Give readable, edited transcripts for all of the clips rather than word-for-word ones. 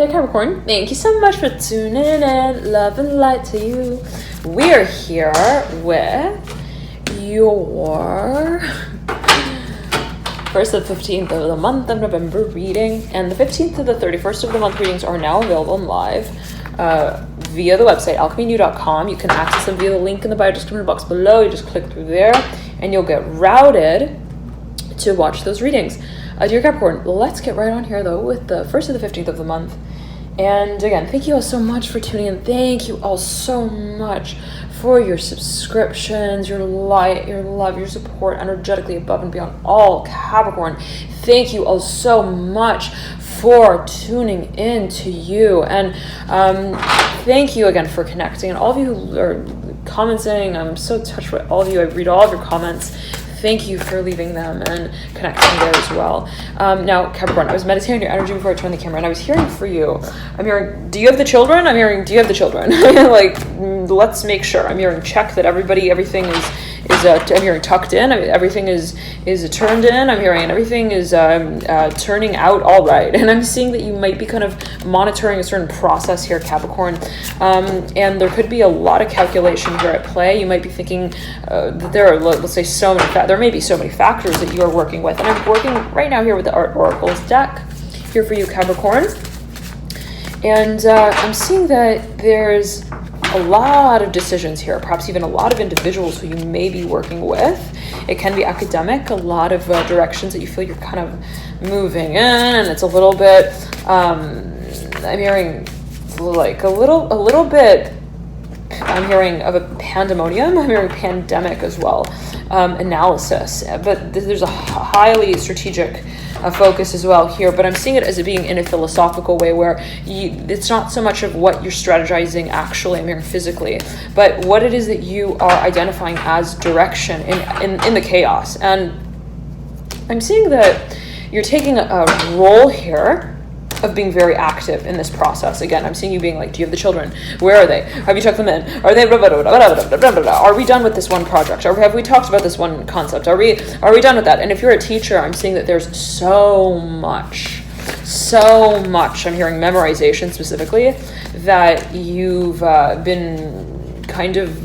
Hey Capricorn, thank you so much for tuning in. Love and light to you. We are here with your first to the 15th of the month of November reading, and the 15th to the 31st of the month readings are now available live via the website alchemynew.com. You can access them via the link in the bio description box below. You just click through there and you'll get routed to watch those readings. Dear Capricorn, let's get right on here though with the 1st to the 15th of the month. And again, thank you all so much for tuning in. Thank you all so much for your subscriptions, your light, your love, your support, energetically above and beyond all Capricorn. Thank you all so much for tuning in to you. And thank you again for connecting. And all of you who are commenting, I'm so touched with all of you. I read all of your comments. Thank you for leaving them and connecting there as well. Now, Capricorn, I was meditating on your energy before I turned the camera, and I was hearing for you. I'm hearing, do you have the children? I'm hearing, do you have the children? Like, let's make sure. I'm hearing check that everything is I'm hearing tucked in. Everything is turned in. I'm hearing everything is turning out all right. And I'm seeing that you might be kind of monitoring a certain process here, Capricorn. And there could be a lot of calculation here at play. You might be thinking that there are, let's say, there may be so many factors that you are working with. And I'm working right now here with the Art Oracles deck here for you, Capricorn. And I'm seeing that there's a lot of decisions here, perhaps even a lot of individuals who you may be working with. It can be academic, a lot of directions that you feel you're kind of moving in, and it's a little bit, I'm hearing like a little bit, I'm hearing of a pandemonium, I'm hearing pandemic as well, analysis, but there's a highly strategic focus as well here, but I'm seeing it as it being in a philosophical way where it's not so much of what you're strategizing actually, I'm hearing physically, but what it is that you are identifying as direction in the chaos. And I'm seeing that you're taking a role here of being very active in this process. Again, I'm seeing you being like, do you have the children? Where are they? Have you tucked them in? Are they Are we done with this one project? Have we talked about this one concept? Are we done with that? And if you're a teacher, I'm seeing that there's so much, I'm hearing memorization specifically, that you've been kind of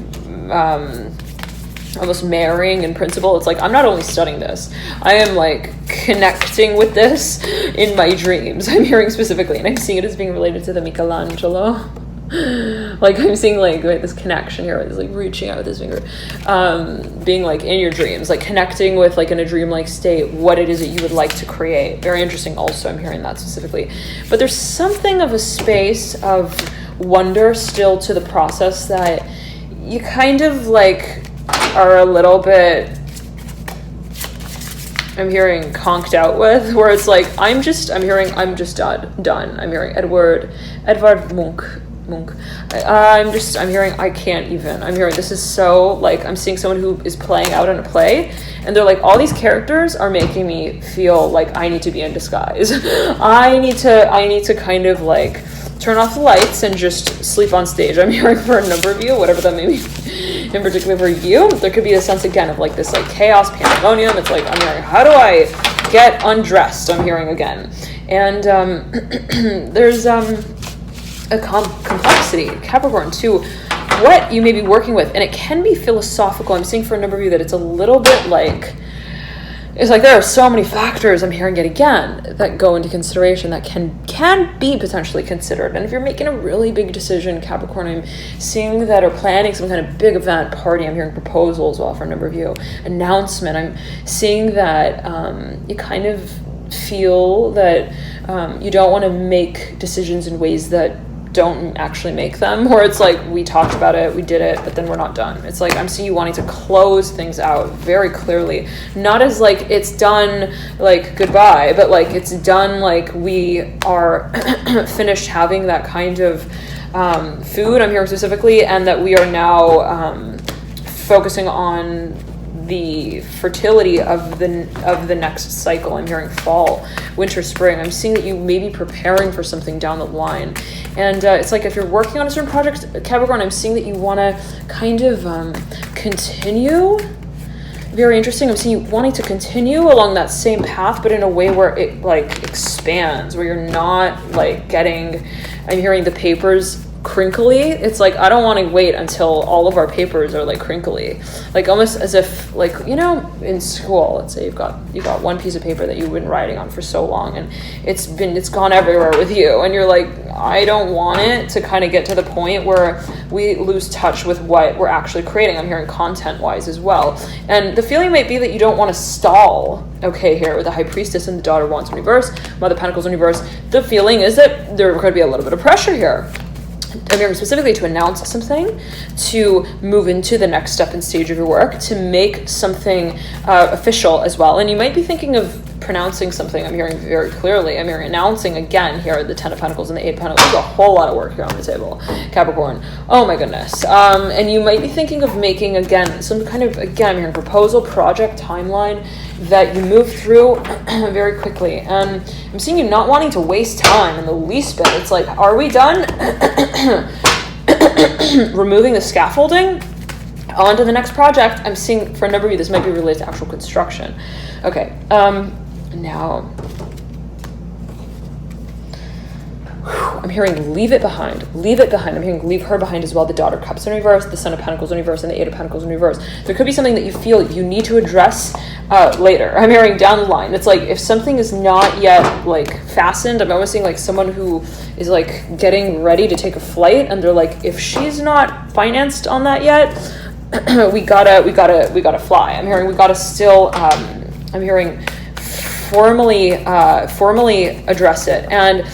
almost marrying in principle. It's like, I'm not only studying this, I am like connecting with this in my dreams. I'm hearing specifically, and I'm seeing it as being related to the Michelangelo. Like I'm seeing like this connection here, it's like reaching out with his finger, being like in your dreams, like connecting with like in a dreamlike state what it is that you would like to create. Very interesting also, I'm hearing that specifically. But there's something of a space of wonder still to the process that you kind of like are a little bit, I'm hearing conked out with, where it's like, I'm just done. I'm hearing Edvard Munch. I'm hearing, I can't even. I'm hearing, this is so, like, I'm seeing someone who is playing out in a play, and they're like, all these characters are making me feel like I need to be in disguise. I need to kind of, like, turn off the lights and just sleep on stage. I'm hearing for a number of you, whatever that may be, in particular for you, there could be a sense, again, of, like, this, like, chaos, pandemonium. It's like, I'm hearing, how do I get undressed? I'm hearing again. And there's, a complexity, Capricorn, to what you may be working with, and it can be philosophical. I'm seeing for a number of you that it's a little bit like, it's like there are so many factors, I'm hearing it again, that go into consideration that can be potentially considered. And if you're making a really big decision, Capricorn, I'm seeing that, or planning some kind of big event, party, I'm hearing proposal as well for a number of you, announcement, I'm seeing that you kind of feel that you don't want to make decisions in ways that don't actually make them, or it's like, we talked about it, we did it, but then we're not done. It's like, I'm seeing you wanting to close things out very clearly, not as like it's done, like goodbye, but like it's done, like we are finished having that kind of food, I'm hearing specifically, and that we are now focusing on the fertility of the next cycle. I'm hearing fall, winter, spring. I'm seeing that you may be preparing for something down the line. And it's like, if you're working on a certain project, Capricorn, I'm seeing that you want to kind of continue very interesting. I'm seeing you wanting to continue along that same path, but in a way where it like expands, where you're not like getting, I'm hearing the papers crinkly. It's like, I don't want to wait until all of our papers are like crinkly, like almost as if like, you know, in school, let's say you've got one piece of paper that you've been writing on for so long and it's gone everywhere with you, and you're like, I don't want it to kind of get to the point where we lose touch with what we're actually creating. I'm hearing content wise as well, and the feeling might be that you don't want to stall. Okay, here with the High Priestess and the Daughter of Wands in reverse, Mother of Pentacles in reverse, the feeling is that there could be a little bit of pressure here. I'm hearing specifically to announce something, to move into the next step and stage of your work, to make something official as well. And you might be thinking of pronouncing something. I'm hearing very clearly. I'm hearing announcing again here, the Ten of Pentacles and the Eight of Pentacles. There's a whole lot of work here on the table, Capricorn. Oh my goodness. And you might be thinking of making, again, some kind of, again, I'm hearing proposal, project, timeline that you move through very quickly. And I'm seeing you not wanting to waste time in the least bit. It's like, are we done? Removing the scaffolding, on to the next project. I'm seeing for a number of you, this might be related to actual construction. Okay, now, I'm hearing leave it behind, leave it behind. I'm hearing leave her behind as well. The Daughter of Cups in reverse, the Son of Pentacles in reverse, and the Eight of Pentacles in reverse. There could be something that you feel you need to address later. I'm hearing down the line. It's like if something is not yet like fastened, I'm almost seeing like someone who is like getting ready to take a flight, and they're like, if she's not financed on that yet, we gotta fly. I'm hearing we gotta still. I'm hearing formally address it, and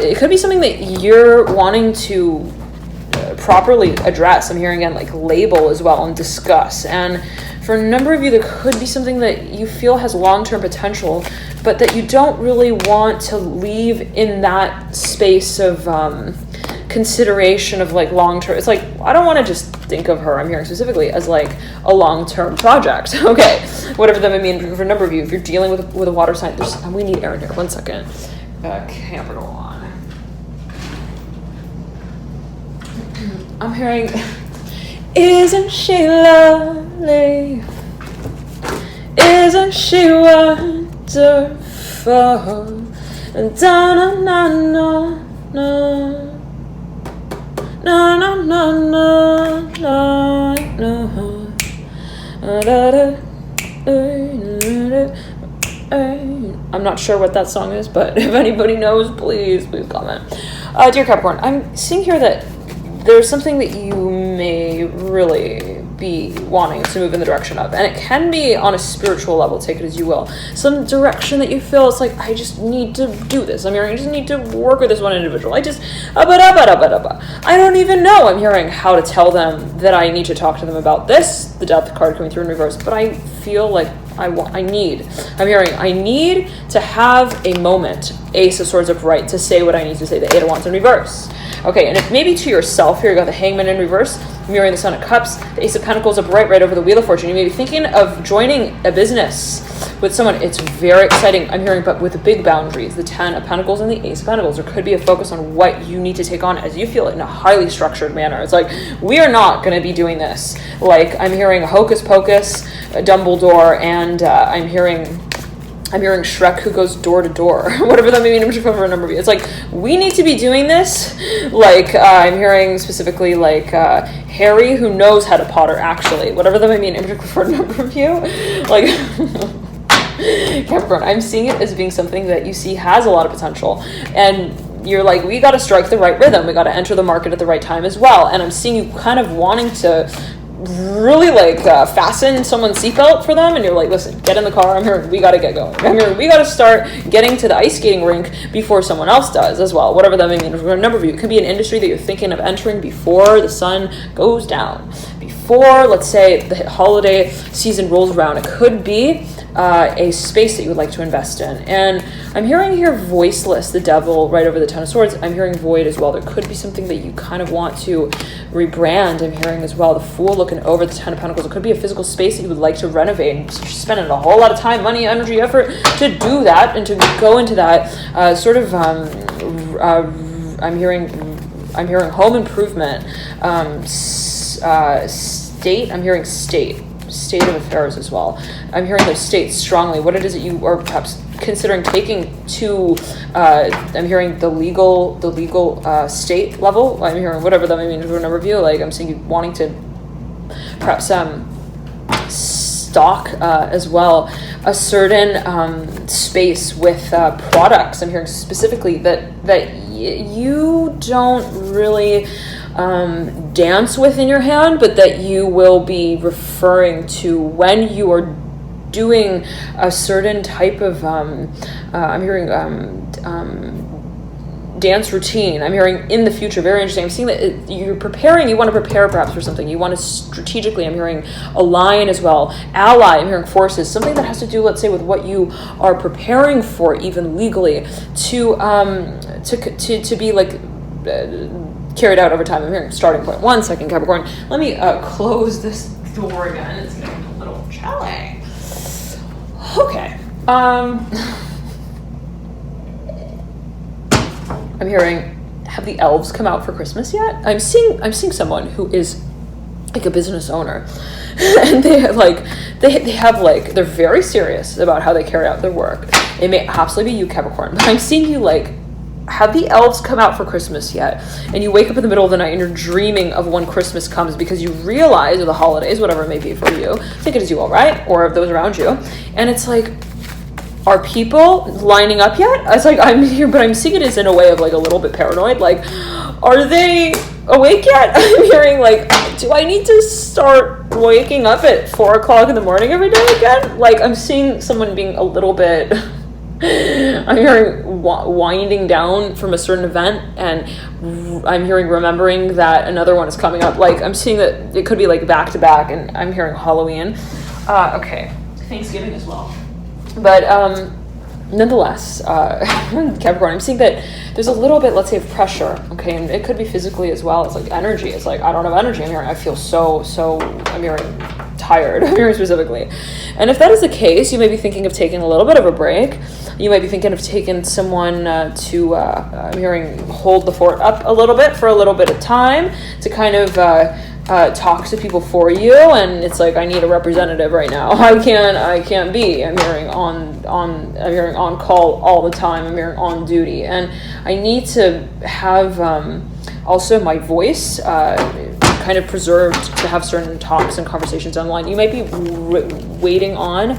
it could be something that you're wanting to properly address. I'm hearing again like label as well and discuss. And for a number of you, there could be something that you feel has long-term potential, but that you don't really want to leave in that space of consideration of like long-term. It's like, I don't want to just think of her, I'm hearing specifically, as like a long-term project. Okay, whatever that may mean for a number of you. If you're dealing with a water sign, we need Aaron here. 1 second. Capricorn. I'm hearing, isn't she lovely? Isn't she wonderful? Da na na na na. No, no, no, no, no, no. I'm not sure what that song is, but if anybody knows, please comment. Dear Capricorn, I'm seeing here that there's something that you may really be wanting to move in the direction of, and it can be on a spiritual level, take it as you will, some direction that you feel it's like, I just need to do this. I'm hearing I just need to work with this one individual. I don't even know. I'm hearing how to tell them that I need to talk to them about this, the Death card coming through in reverse, but I feel like I need to have a moment, Ace of Swords upright, to say what I need to say, the Eight of Wands in reverse. Okay, and if maybe to yourself, here you got the Hangman in reverse, mirroring the Son of Cups, the Ace of Pentacles upright right over the Wheel of Fortune. You may be thinking of joining a business with someone. It's very exciting, I'm hearing, but with big boundaries, the Ten of Pentacles and the Ace of Pentacles. There could be a focus on what you need to take on as you feel it in a highly structured manner. It's like, we are not going to be doing this like, I'm hearing Hocus Pocus, Dumbledore, and I'm hearing Shrek who goes door to door, whatever that may mean for a number of you. It's like, we need to be doing this. Like, I'm hearing specifically like Harry who knows how to potter, actually, whatever that may mean in particular for a number of you. Like, Capricorn, I'm seeing it as being something that you see has a lot of potential, and you're like, we got to strike the right rhythm. We got to enter the market at the right time as well. And I'm seeing you kind of wanting to really like fasten someone's seatbelt for them, and you're like, listen, get in the car. I'm here. We got to get going. I'm here. We got to start getting to the ice skating rink before someone else does as well. Whatever that may mean for a number of you. It could be an industry that you're thinking of entering before the sun goes down, before, let's say, the holiday season rolls around. It could be a space that you would like to invest in. And I'm hearing here voiceless, the Devil right over the Ten of Swords. I'm hearing void as well. There could be something that you kind of want to rebrand. I'm hearing as well the Fool looking over the Ten of Pentacles. It could be a physical space that you would like to renovate, and you're spending a whole lot of time, money, energy, effort to do that and to go into that I'm hearing home improvement, state. I'm hearing state. state of affairs as well. I'm hearing those states strongly. What it is that you are perhaps considering taking to, I'm hearing the legal state level. I'm hearing whatever that may mean for a number of you. Like I'm seeing you wanting to perhaps stock as well a certain space with products. I'm hearing specifically that you don't really dance with in your hand, but that you will be referring to when you are doing a certain type of I'm hearing dance routine. I'm hearing in the future, very interesting. I'm seeing that you're preparing, you want to prepare perhaps for something. You want to strategically, I'm hearing align as well, ally, I'm hearing forces, something that has to do, let's say, with what you are preparing for, even legally, to be like carried out over time. I'm hearing starting point. 1 second, Capricorn. Let me close this door again. It's getting a little chilly. Okay. I'm hearing, have the elves come out for Christmas yet? I'm seeing someone who is like a business owner, and they have they're very serious about how they carry out their work. It may absolutely be you, Capricorn, but I'm seeing you like, have the elves come out for Christmas yet? And you wake up in the middle of the night and you're dreaming of when Christmas comes because you realize, or the holidays, whatever it may be for you, think it is you, all right, or of those around you, and it's like, are people lining up yet? It's like, I'm here, but I'm seeing it as in a way of like a little bit paranoid. Like, are they awake yet? I'm hearing like, do I need to start waking up at 4 o'clock in the morning every day again? Like, I'm seeing someone being a little bit, I'm hearing winding down from a certain event, and I'm hearing remembering that another one is coming up. Like, I'm seeing that it could be like back to back, and I'm hearing Halloween. Okay, Thanksgiving as well. But nonetheless, Capricorn, I'm seeing that there's a little bit, let's say, of pressure, okay? And it could be physically as well. It's like energy. It's like, I don't have energy. I'm hearing, I feel so, I'm hearing tired. I'm hearing specifically. And if that is the case, you may be thinking of taking a little bit of a break. You might be thinking of taking someone to, I'm hearing, hold the fort up a little bit for a little bit of time to kind of talk to people for you, and it's like, I need a representative right now. I can't be. I'm hearing on call all the time. I'm hearing on duty, and I need to have also my voice kind of preserved to have certain talks and conversations online. You might be waiting on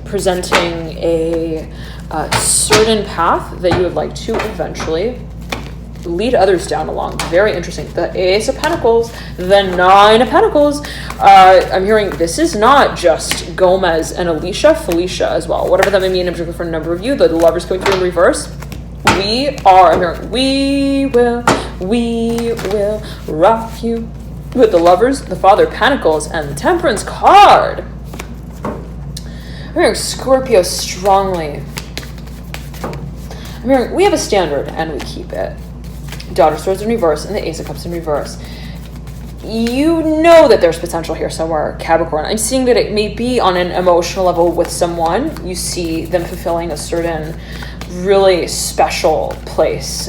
presenting a certain path that you would like to eventually lead others down along. Very interesting. The Ace of Pentacles, the Nine of Pentacles. I'm hearing this is not just Gomez and Felicia as well. Whatever that may mean in particular for a number of you. The lovers coming through in reverse. I'm hearing, we will rock you. With the lovers, the Father of Pentacles, and the Temperance card. I'm hearing Scorpio strongly. I'm hearing, we have a standard and we keep it. Daughter of Swords in reverse and the Ace of Cups in reverse. You know that there's potential here somewhere, Capricorn. I'm seeing that it may be on an emotional level with someone. You see them fulfilling a certain really special place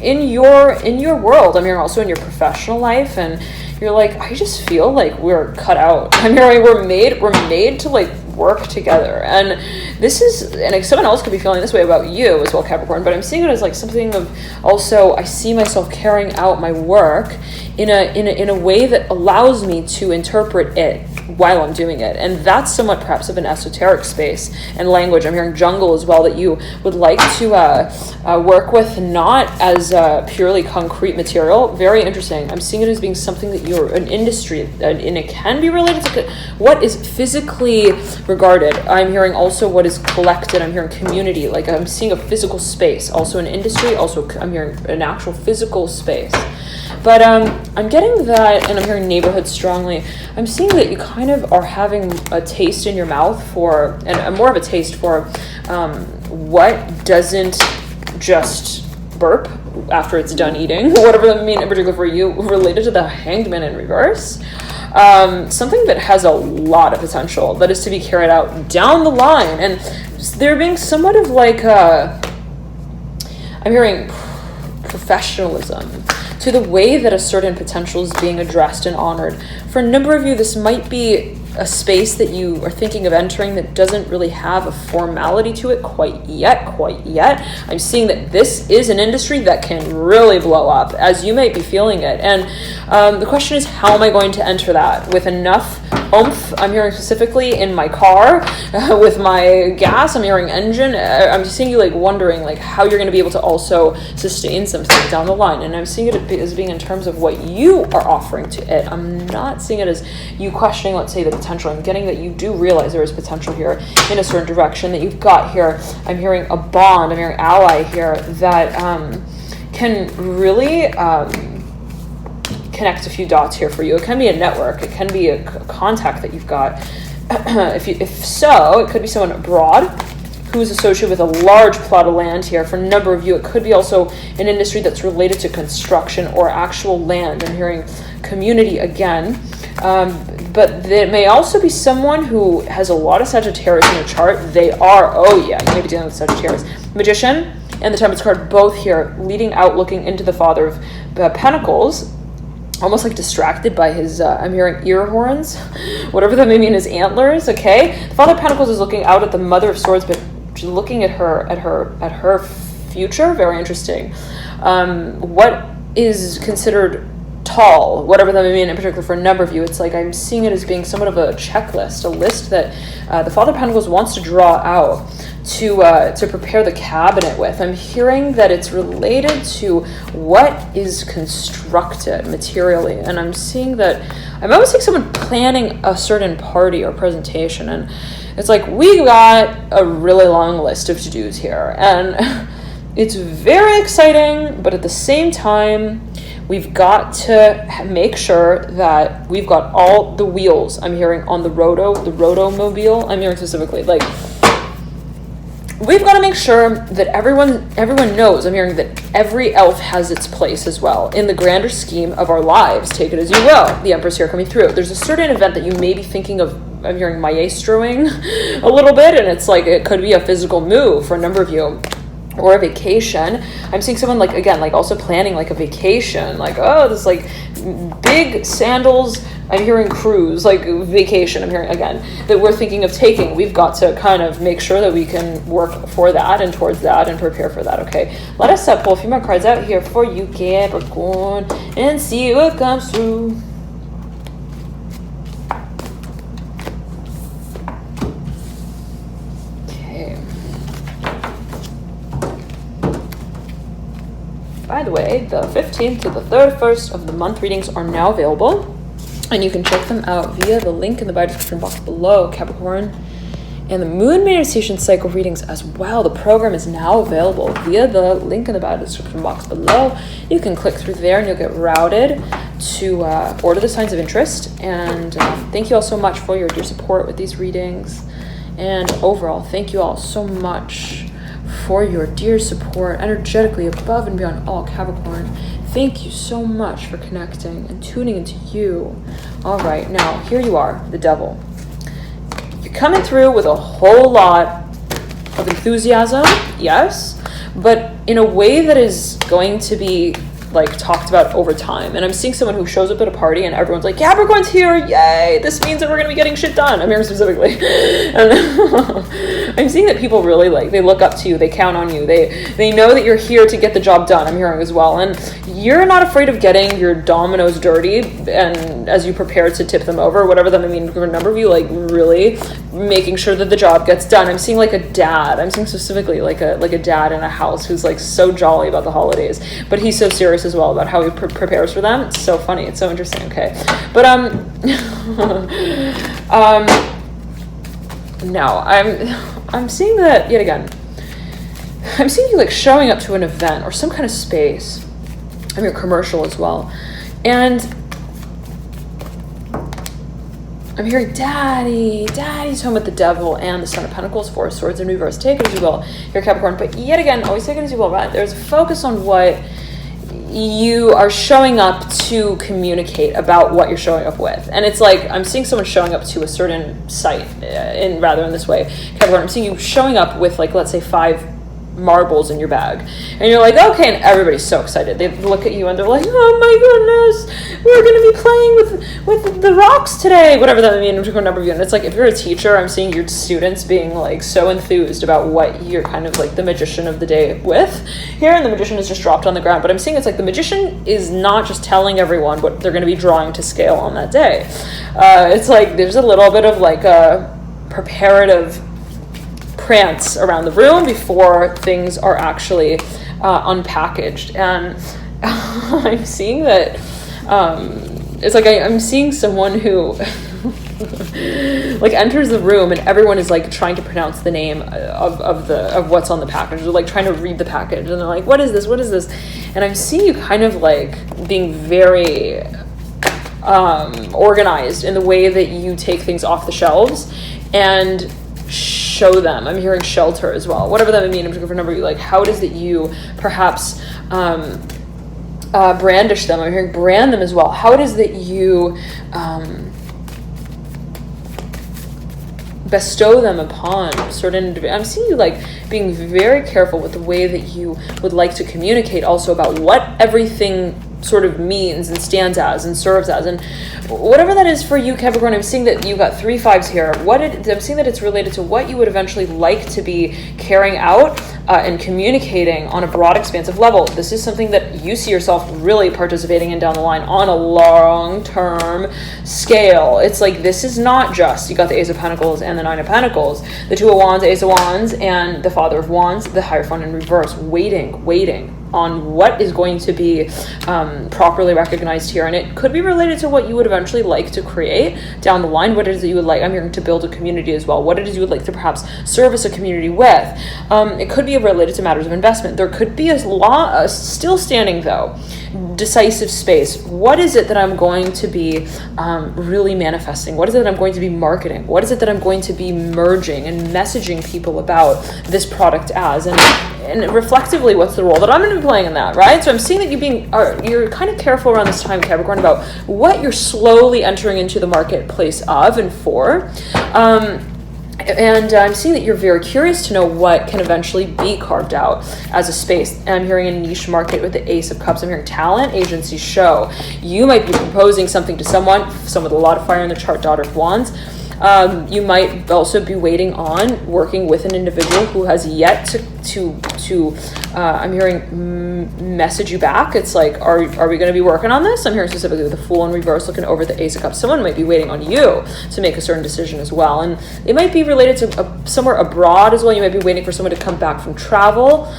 in your world. I'm hearing also in your professional life, and you're like, I just feel like we're cut out. I'm hearing we're made to like work together, and this is, and someone else could be feeling this way about you as well, Capricorn, but I'm seeing it as like something of also, I see myself carrying out my work in a way that allows me to interpret it while I'm doing it, and that's somewhat perhaps of an esoteric space and language. I'm hearing jungle as well, that you would like to work with, not as purely concrete material. Very interesting. I'm seeing it as being something that you're an industry, and it can be related to what is physically regarded. I'm hearing also what is collected. I'm hearing community, like I'm seeing a physical space, also an industry, also I'm hearing an actual physical space. But I'm getting that, and I'm hearing neighborhood strongly. I'm seeing that you kind of are having a taste in your mouth for, and more of a taste for what doesn't just burp after it's done eating, whatever that means in particular for you, related to the Hanged Man in reverse. Something that has a lot of potential that is to be carried out down the line, and there being somewhat of like I'm hearing professionalism, to the way that a certain potential is being addressed and honored. For a number of you, this might be a space that you are thinking of entering that doesn't really have a formality to it quite yet. I'm seeing that this is an industry that can really blow up, as you might be feeling it. And the question is, how am I going to enter that with enough oomph? I'm hearing specifically in my car, with my gas, I'm hearing engine. I'm seeing you like wondering like how you're going to be able to also sustain something down the line. And I'm seeing it as being in terms of what you are offering to it. I'm not seeing it as you questioning, let's say, the potential. I'm getting that you do realize there is potential here in a certain direction that you've got here. I'm hearing a bond, I'm hearing ally here that can really connect a few dots here for you. It can be a network, it can be a contact that you've got. If so, it could be someone abroad who's associated with a large plot of land here. For a number of you, it could be also an industry that's related to construction or actual land. I'm hearing community again. But there may also be someone who has a lot of Sagittarius in their chart. They are, you may be dealing with Sagittarius. Magician and the Temperance card, both here, leading out, looking into the Father of Pentacles, almost like distracted by his, I'm hearing ear horns, whatever that may mean, his antlers, okay? The Father of Pentacles is looking out at the Mother of Swords, but looking at her future. Very interesting. What is considered tall, whatever that may mean in particular for a number of you, it's like I'm seeing it as being somewhat of a checklist, a list that the Father of Pentacles wants to draw out to prepare the cabinet with. I'm hearing that it's related to what is constructed materially, and I'm seeing that I'm almost like someone planning a certain party or presentation, and it's like we got a really long list of to-dos here, and it's very exciting, but at the same time, we've got to make sure that we've got all the wheels, I'm hearing, on the rotomobile. I'm hearing specifically, like, we've got to make sure that everyone knows, I'm hearing, that every elf has its place as well in the grander scheme of our lives. Take it as you will. The Empress here coming through. There's a certain event that you may be thinking of, I'm hearing, maestroing a little bit, and it's like it could be a physical move for a number of you, or a vacation. I'm seeing someone like, again, like also planning like a vacation, like, oh, this like big sandals, I'm hearing cruise, like vacation, I'm hearing again, that we're thinking of taking. We've got to kind of make sure that we can work for that and towards that and prepare for that, okay? Let us pull a few more cards out here for you, Capricorn, and see what comes through. By the way, the 15th to the 31st of the month readings are now available, and you can check them out via the link in the bio description box below, Capricorn. And the Moon Manifestation Cycle readings as well. The program is now available via the link in the bio description box below. You can click through there and you'll get routed to order the signs of interest. And thank you all so much for your support with these readings. And overall, thank you all so much for your dear support, energetically above and beyond all, Capricorn. Thank you so much for connecting and tuning into you. All right, now here you are, the Devil. You're coming through with a whole lot of enthusiasm, yes, but in a way that is going to be like talked about over time. And I'm seeing someone who shows up at a party and everyone's like, Capricorn's here, yay, this means that we're gonna be getting shit done. I'm here specifically. And I'm seeing that people really like, they look up to you, they count on you, they know that you're here to get the job done, I'm hearing as well. And you're not afraid of getting your dominoes dirty, and as you prepare to tip them over, whatever that may mean for a number of you, like really making sure that the job gets done. I'm seeing like a dad, I'm seeing specifically like a dad in a house who's like so jolly about the holidays, but he's so serious as well about how he prepares for them. It's so funny, it's so interesting, okay? But no, I'm seeing that yet again. I'm seeing you like showing up to an event or some kind of space. I mean, commercial as well. And I'm hearing Daddy's home with the Devil and the Son of Pentacles, Four of Swords in reverse. Take it as you will, here, Capricorn. But yet again, always take it as you will, right? There's a focus on what you are showing up to communicate about what you're showing up with. And it's like, I'm seeing someone showing up to a certain site, in this way, Capricorn. I'm seeing you showing up with, like, let's say 5 marbles in your bag, and you're like, okay, and everybody's so excited. They look at you and they're like, oh my goodness, we're gonna be playing with the rocks today, whatever that means for a number of you. And it's like, if you're a teacher, I'm seeing your students being like so enthused about what you're kind of like the magician of the day with here, and the magician is just dropped on the ground. But I'm seeing it's like the magician is not just telling everyone what they're going to be drawing to scale on that day. It's like there's a little bit of like a preparative prance around the room before things are actually unpackaged. And I'm seeing that it's like I'm seeing someone who like enters the room and everyone is like trying to pronounce the name of what's on the package. They're like trying to read the package and they're like, what is this, and I'm seeing you kind of like being very organized in the way that you take things off the shelves and show them. I'm hearing shelter as well, whatever that may mean. I'm looking for a number of you, like how it is that you perhaps brandish them. I'm hearing brand them as well. How it is that you bestow them upon certain individuals. I'm seeing you like being very careful with the way that you would like to communicate also about what everything sort of means and stands as and serves as, and whatever that is for you, Capricorn. I'm seeing that you've got 3 5s here. I'm seeing that it's related to what you would eventually like to be carrying out and communicating on a broad, expansive level. This is something that you see yourself really participating in down the line on a long-term scale. It's like this is not just, you got the Ace of Pentacles and the Nine of Pentacles, the Two of Wands, Ace of Wands, and the Father of Wands, the Hierophant in reverse, waiting on what is going to be properly recognized here. And it could be related to what you would eventually like to create down the line, what it is that you would like. I'm hearing to build a community as well, what it is you would like to perhaps service a community with. It could be related to matters of investment. There could be a still standing though, decisive space. What is it that I'm going to be really manifesting? What is it that I'm going to be marketing? What is it that I'm going to be merging and messaging people about this product as? And reflectively, what's the role that I'm going to be playing in that, right? So I'm seeing that you're kind of careful around this time, Capricorn, about what you're slowly entering into the marketplace of and for. And I'm seeing that you're very curious to know what can eventually be carved out as a space. And I'm hearing a niche market with the Ace of Cups. I'm hearing talent, agency, show. You might be proposing something to someone with a lot of fire in the chart, Daughter of Wands. You might also be waiting on working with an individual who has yet to I'm hearing message you back. It's like, are we going to be working on this? I'm hearing specifically with the Fool in reverse looking over the Ace of Cups. Someone might be waiting on you to make a certain decision as well. And it might be related to somewhere abroad as well. You might be waiting for someone to come back from travel.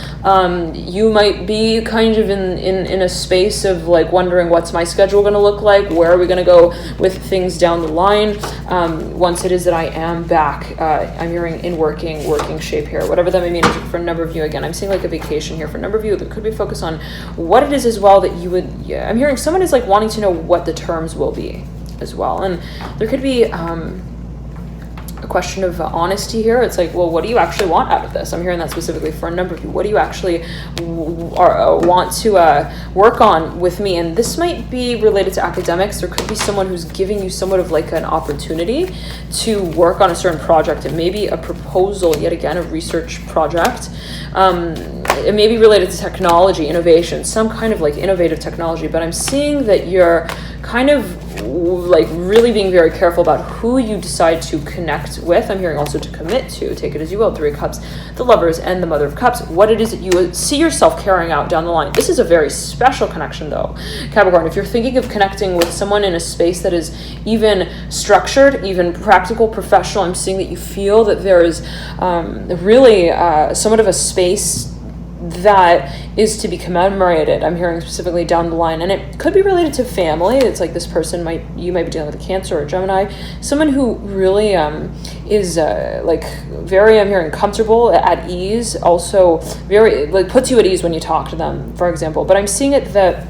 You might be kind of in a space of like wondering, what's my schedule going to look like? Where are we going to go with things down the line? Once it is that I am back, I'm hearing in working shape here, whatever that may mean for a number of you. Again, I'm seeing like a vacation here for a number of you that could be focused on what it is as well that you would, I'm hearing someone is like wanting to know what the terms will be as well. And there could be a question of honesty here. It's like, well, what do you actually want out of this? I'm hearing that specifically for a number of you. What do you actually want to work on with me? And this might be related to academics. There could be someone who's giving you somewhat of like an opportunity to work on a certain project. It may be a proposal, yet again, a research project. It may be related to technology, innovation, some kind of like innovative technology, but I'm seeing that you're kind of like really being very careful about who you decide to connect with. I'm hearing also to commit to, take it as you will, 3 of Cups, the Lovers, and the Mother of Cups, what it is that you would see yourself carrying out down the line. This is a very special connection though, Capricorn. If you're thinking of connecting with someone in a space that is even structured, even practical, professional, I'm seeing that you feel that there is really somewhat of a space that is to be commemorated. I'm hearing specifically down the line, and it could be related to family. It's like this person you might be dealing with a Cancer or a Gemini, someone who really is like very, I'm hearing comfortable, at ease, also very like puts you at ease when you talk to them, for example. But I'm seeing it that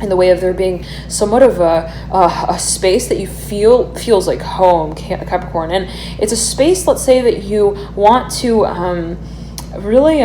in the way of there being somewhat of a space that you feels like home, Capricorn, and it's a space, let's say, that you want to really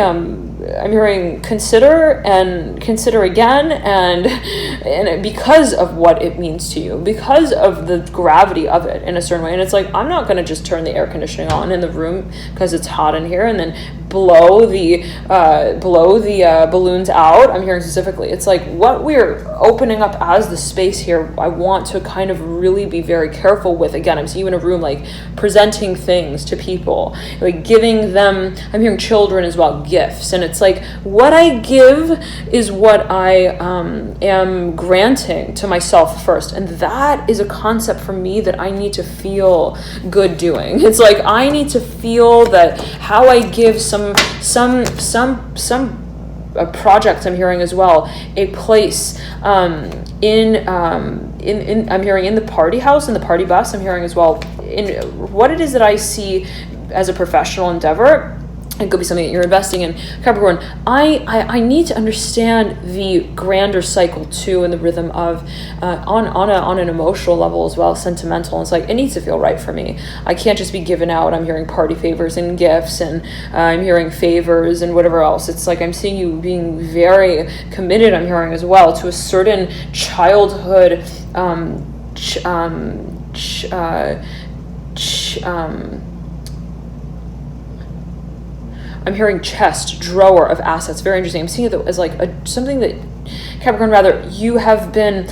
I'm hearing consider and consider again, and because of what it means to you, because of the gravity of it in a certain way. And it's like, I'm not going to just turn the air conditioning on in the room because it's hot in here and then blow the balloons out. I'm hearing specifically, it's like what we're opening up as the space here, I want to kind of really be very careful with. Again, I'm seeing you in a room, like presenting things to people, like giving them, I'm hearing children as well, gifts. And it's like what I give is what I am granting to myself first. And that is a concept for me that I need to feel good doing. It's like I need to feel that how I give some projects, I'm hearing as well, a place in I'm hearing in the party house, in the party bus, I'm hearing as well, in what it is that I see as a professional endeavor. It could be something that you're investing in, Capricorn. I need to understand the grander cycle too, and the rhythm of on an emotional level as well, sentimental. It's like it needs to feel right for me. I can't just be giving out. I'm hearing party favors and gifts, and I'm hearing favors and whatever else. It's like I'm seeing you being very committed. I'm hearing as well to a certain childhood. I'm hearing chest, drawer of assets. Very interesting. I'm seeing it as like something that, Capricorn, rather, you have been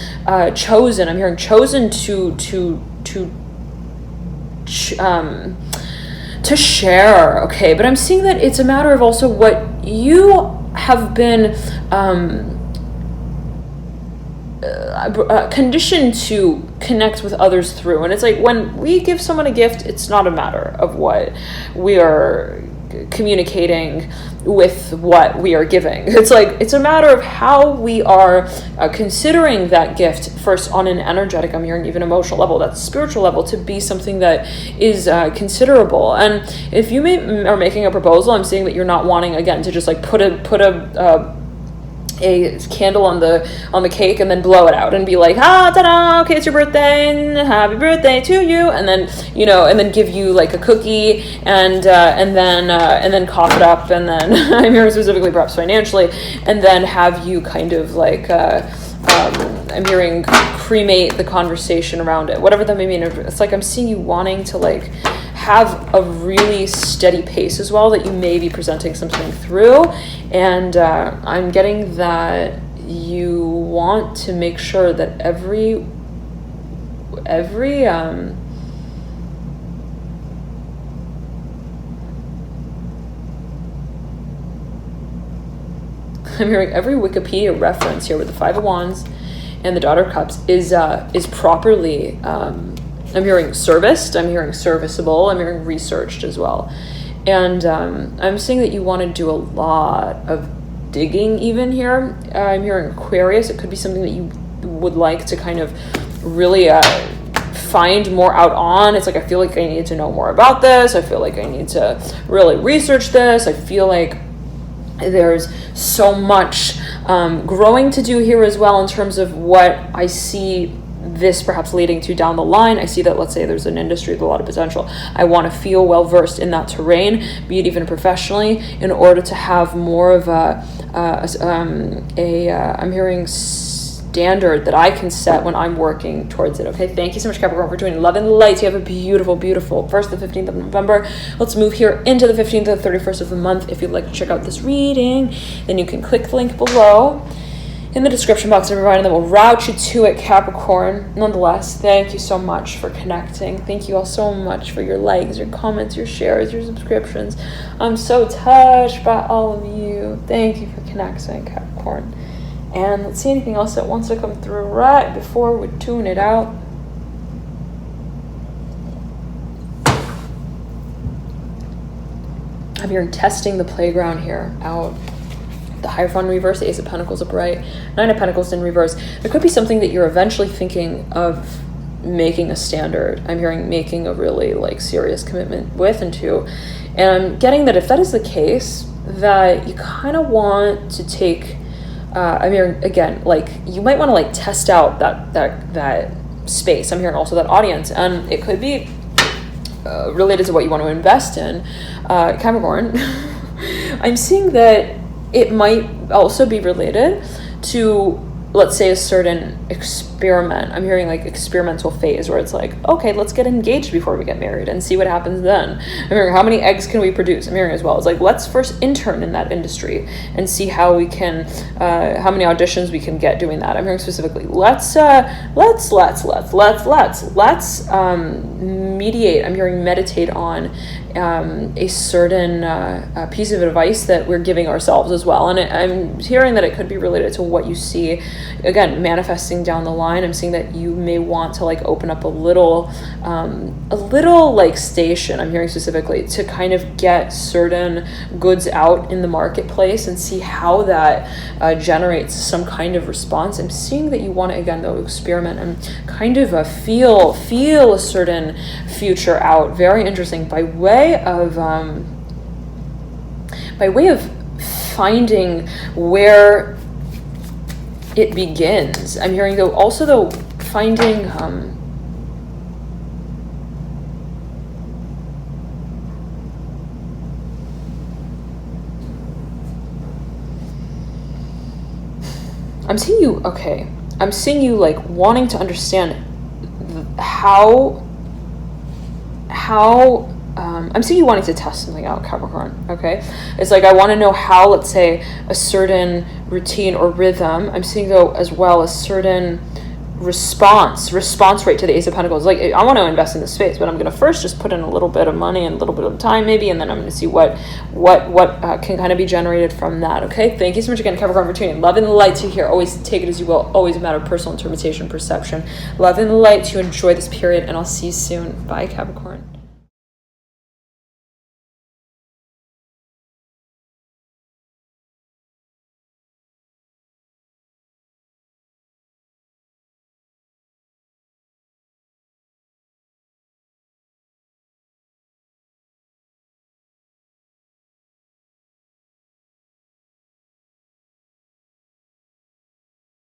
chosen. I'm hearing chosen to share. Okay, but I'm seeing that it's a matter of also what you have been conditioned to connect with others through. And it's like when we give someone a gift, it's not a matter of what we are communicating with what we are giving. It's like it's a matter of how we are considering that gift first on an energetic, I'm hearing even emotional level, that spiritual level, to be something that is considerable. And if you are making a proposal, I'm seeing that you're not wanting, again, to just like put a candle on the cake and then blow it out and be like, ta-da, okay, it's your birthday and happy birthday to you, and then and then give you like a cookie and then cough it up, and then I'm hearing specifically perhaps financially, and then have you kind of like I'm hearing cremate the conversation around it, whatever that may mean. It's like I'm seeing you wanting to like have a really steady pace as well, that you may be presenting something through, and I'm getting that you want to make sure that every I'm hearing every Wikipedia reference here with the Five of Wands and the Daughter of Cups is properly I'm hearing serviced, I'm hearing serviceable, I'm hearing researched as well. And I'm seeing that you want to do a lot of digging even here. I'm hearing Aquarius. It could be something that you would like to kind of really find more out on. It's like, I feel like I need to know more about this. I feel like I need to really research this. I feel like there's so much growing to do here as well in terms of what I see this perhaps leading to down the line. I see that, let's say there's an industry with a lot of potential. I want to feel well versed in that terrain, be it even professionally, in order to have more of I'm hearing standard that I can set when I'm working towards it. Okay, thank you so much, Capricorn, for joining Love and Light. You have a beautiful, beautiful 1st to the 15th of November. Let's move here into the 15th to the 31st of the month. If you'd like to check out this reading, then you can click the link below in the description box and provide, and then we'll route you to it, Capricorn. Nonetheless, thank you so much for connecting. Thank you all so much for your likes, your comments, your shares, your subscriptions. I'm so touched by all of you. Thank you for connecting, Capricorn. And let's see anything else that wants to come through right before we tune it out. I'm hearing testing the playground here out. The Hierophant in reverse, the Ace of Pentacles upright, Nine of Pentacles in reverse. There could be something that you're eventually thinking of making a standard. I'm hearing making a really like serious commitment with and to. And I'm getting that if that is the case, that you kind of want to take, I'm hearing again, like you might want to like test out that space. I'm hearing also that audience, and it could be related to what you want to invest in, Capricorn. I'm seeing that it might also be related to, let's say, a certain experiment. I'm hearing like experimental phase where it's like, okay, let's get engaged before we get married and see what happens then. I'm hearing how many eggs can we produce. I'm hearing as well, it's like, let's first intern in that industry and see how we can, how many auditions we can get doing that. I'm hearing specifically, let's mediate. I'm hearing meditate on a certain piece of advice that we're giving ourselves as well. And I'm hearing that it could be related to what you see, again, manifesting down the line. I'm seeing that you may want to like open up a little like station, I'm hearing specifically, to kind of get certain goods out in the marketplace and see how that generates some kind of response. I'm seeing that you want to, again, though, experiment and kind of feel a certain future out. Very interesting. By way of finding where it begins. I'm hearing though also though finding I'm seeing you like wanting to understand how I'm seeing you wanting to test something out, Capricorn, okay? It's like, I want to know how, let's say, a certain routine or rhythm, I'm seeing, though, as well, a certain response rate to the Ace of Pentacles. Like, I want to invest in this space, but I'm going to first just put in a little bit of money and a little bit of time, maybe, and then I'm going to see what can kind of be generated from that, okay? Thank you so much again, Capricorn, for tuning in. Love and the light to here. Always take it as you will. Always a matter of personal interpretation, perception. Love and the light to enjoy this period, and I'll see you soon. Bye, Capricorn.